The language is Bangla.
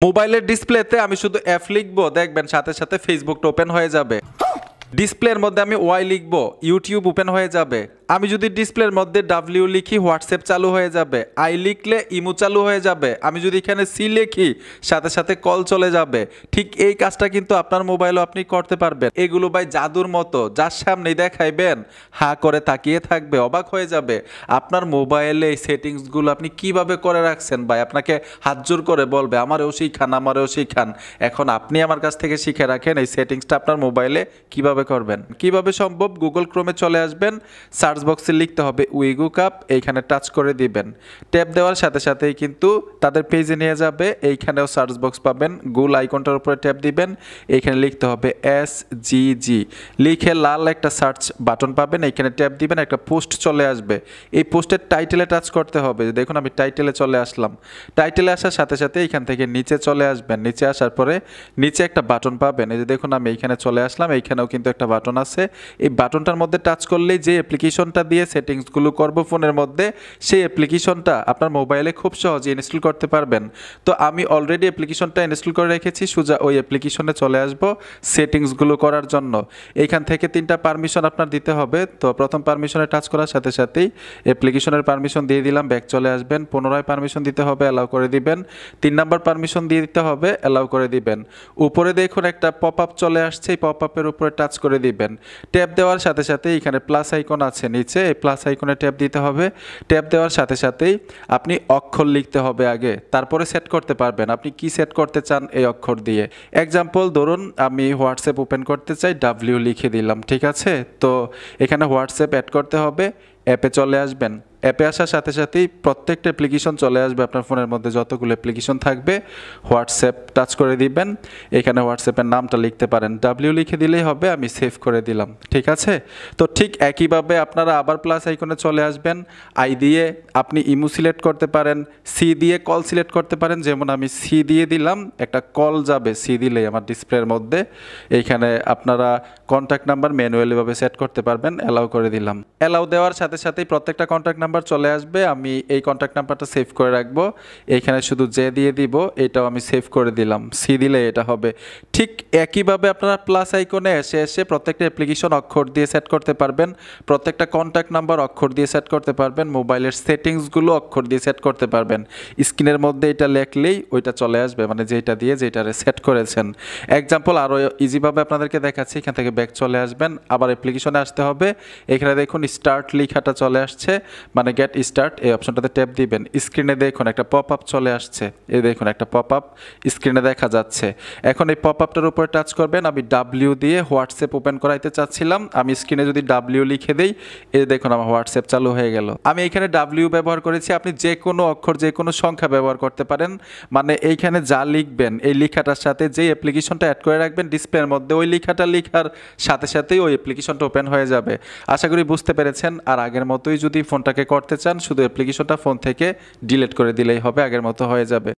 মোবাইলের ডিসপ্লেতে আমি শুধু এফ লিখবো, দেখবেন সাথে সাথে ফেসবুকটা ওপেন হয়ে যাবে। ডিসপ্লের মধ্যে আমি ওয়াই লিখবো, ইউটিউব ওপেন হয়ে যাবে। আমি যদি ডিসপ্লের মধ্যে ডাব্লিউ লিখি, হোয়াটসঅ্যাপ চালু হয়ে যাবে। আই লিখলে ইমো চালু হয়ে যাবে। আমি যদি এখানে সি লিখি, সাথে সাথে কল চলে যাবে। ঠিক এই কাজটা কিন্তু আপনার মোবাইলও আপনি করতে পারবেন। এগুলো ভাই জাদুর মতো, যার সামনেই দেখাইবেন হা করে তাকিয়ে থাকবে, অবাক হয়ে যাবে। আপনার মোবাইলে এই সেটিংসগুলো আপনি কিভাবে করে রাখছেন ভাই, আপনাকে হাত জোর করে বলবে আমারও শিখান, আমারও শিখান। এখন আপনি আমার কাছ থেকে শিখে রাখেন এই সেটিংসটা আপনার মোবাইলে কিভাবে করবেন। কিভাবে সম্ভব, গুগল ক্রোমে চলে আসবেন, সার্চ বক্সে লিখতে হবে উইগু কাপ, এইখানে টাচ করে দিবেন। ট্যাপ দেওয়ার সাথে সাথেই কিন্তু তাদের পেজে নিয়ে যাবে। এইখানেও সার্চ বক্স পাবেন, গুগল আইকনটার উপরে ট্যাপ দিবেন, এইখানে লিখতে হবে SGG, লিখে লাল একটা সার্চ বাটন পাবেন, এইখানে ট্যাপ দিবেন, একটা পোস্ট চলে আসবে। এই পোস্টের টাইটেলে টাচ করতে হবে। দেখুন আমি টাইটেলে চলে আসলাম। টাইটেলে আসার সাথে সাথে এইখান থেকে নিচে চলে আসবেন। নিচে আসার পরে নিচে একটা বাটন পাবেন। এই যে দেখুন আমি এইখানে চলে আসলাম, এইখানেও কিন্তু একটা বাটন আছে। এই বাটনটার মধ্যে টাচ করলেই যে অ্যাপ্লিকেশনটা দিয়ে সেটিংসগুলো করবো ফোনের মধ্যে, সেই অ্যাপ্লিকেশনটা আপনার মোবাইলে খুব সহজে ইনস্টল করতে পারবেন। তো আমি অলরেডি অ্যাপ্লিকেশনটা ইনস্টল করে রেখেছি, সোজা ওই অ্যাপ্লিকেশনে চলে আসব সেটিংসগুলো করার জন্য। এইখান থেকে 3টা পারমিশন আপনার দিতে হবে। তো প্রথম পারমিশনে টাচ করার সাথে সাথেই অ্যাপ্লিকেশনের পারমিশন দিয়ে দিলাম, ব্যাক চলে আসবেন। পুনরায় পারমিশন দিতে হবে, অ্যালাউ করে দিবেন। 3 নাম্বার পারমিশন দিয়ে দিতে হবে, অ্যালাউ করে দিবেন। উপরে দেখুন একটা পপ আপ চলে আসছে, এই পপ আপের উপরে টাচ করে দিবেন। ট্যাপ দেওয়ার সাথে সাথে এখানে প্লাস আইকন আছে নিচে, এই প্লাস আইকনে ট্যাপ দিতে হবে। ট্যাপ দেওয়ার সাথে সাথেই আপনি অক্ষর লিখতে হবে আগে, তারপরে সেট করতে পারবেন আপনি কি সেট করতে চান এই অক্ষর দিয়ে। এক্সাম্পল ধরুন আমি হোয়াটসঅ্যাপ ওপেন করতে চাই, ডাব্লিউ লিখে দিলাম, ঠিক আছে। তো এখানে হোয়াটসঅ্যাপ অ্যাড করতে হবে, অ্যাপে চলে আসবেন। অ্যাপে আসার সাথে সাথেই প্রত্যেকটা অ্যাপ্লিকেশন চলে আসবে আপনার ফোনের মধ্যে, যতগুলো অ্যাপ্লিকেশন থাকবে। হোয়াটসঅ্যাপ টাচ করে দিবেন, এখানে হোয়াটসঅ্যাপের নামটা লিখতে পারেন, ডাব্লিউ লিখে দিলেই হবে। আমি সেভ করে দিলাম, ঠিক আছে। তো ঠিক একইভাবে আপনারা আবার প্লাস আইকনে চলে আসবেন। আই দিয়ে আপনি ইমো সিলেক্ট করতে পারেন, সি দিয়ে কল সিলেক্ট করতে পারেন। যেমন আমি সি দিয়ে দিলাম, একটা কল যাবে সি দিলেই আমার ডিসপ্লের মধ্যে। এইখানে আপনারা কন্ট্যাক্ট নাম্বার ম্যানুয়ালিভাবে সেট করতে পারবেন, অ্যালাউ করে দিলাম। অ্যালাউ দেওয়ার সাথে সাথেই প্রত্যেকটা কন্ট্যাক্ট নাম্বার চলে আসবে। আমি এই কন্ট্যাক্ট নাম্বারটা সেভ করে রাখবো, এইখানে শুধু জে দিয়ে দিব, এটাও আমি সেভ করে দিলাম। সি দিলে এটা হবে। ঠিক একইভাবে আপনারা প্লাস আইকনে এসে এসে প্রত্যেকটা অ্যাপ্লিকেশন অক্ষর দিয়ে সেট করতে পারবেন, প্রত্যেকটা কন্ট্যাক্ট নাম্বার অক্ষর দিয়ে সেট করতে পারবেন, মোবাইলের সেটিংসগুলো অক্ষর দিয়ে সেট করতে পারবেন। স্ক্রিনের মধ্যে এটা লেখলেই ওইটা চলে আসবে, মানে যেটা দিয়ে যেটারে সেট করেছেন। এক্সাম্পল আরও ইজিভাবে আপনাদেরকে দেখাচ্ছি। এখান থেকে ব্যাক চলে আসবেন, আবার অ্যাপ্লিকেশনে আসতে হবে। এখানে দেখুন স্টার্ট লেখাটা চলে আসছে, মানে গেট স্টার্ট, এই অপশনটাতে ট্যাপ দিবেন। স্ক্রিনে দেখুন একটা পপ আপ চলে আসছে, এই দেখুন একটা পপ আপ স্ক্রিনে দেখা যাচ্ছে। এখন এই পপ আপটার উপরে টাচ করবেন। আমি ডাব্লিউ দিয়ে হোয়াটসঅ্যাপ ওপেন করাইতে চাচ্ছিলাম, আমি স্ক্রিনে যদি ডাব্লিউ লিখে দেই, এই দেখুন আমার হোয়াটসঅ্যাপ চালু হয়ে গেল। আমি এখানে ডাব্লিউ ব্যবহার করেছি, আপনি যে কোনো অক্ষর যে কোনো সংখ্যা ব্যবহার করতে পারেন। মানে এইখানে যা লিখবেন এই লেখাটার সাথে যে অ্যাপ্লিকেশনটা অ্যাড করে রাখবেন ডিসপ্লের মধ্যে, ওই লেখাটা লেখার সাথে সাথেই ওই অ্যাপ্লিকেশনটা ওপেন হয়ে যাবে। আশা করি বুঝতে পেরেছেন। আর আগের মতোই যদি ফোনটাকে করতে চান, শুধু অ্যাপ্লিকেশনটা ফোন থেকে ডিলিট করে দিলেই হবে, আগের মতো হয়ে যাবে।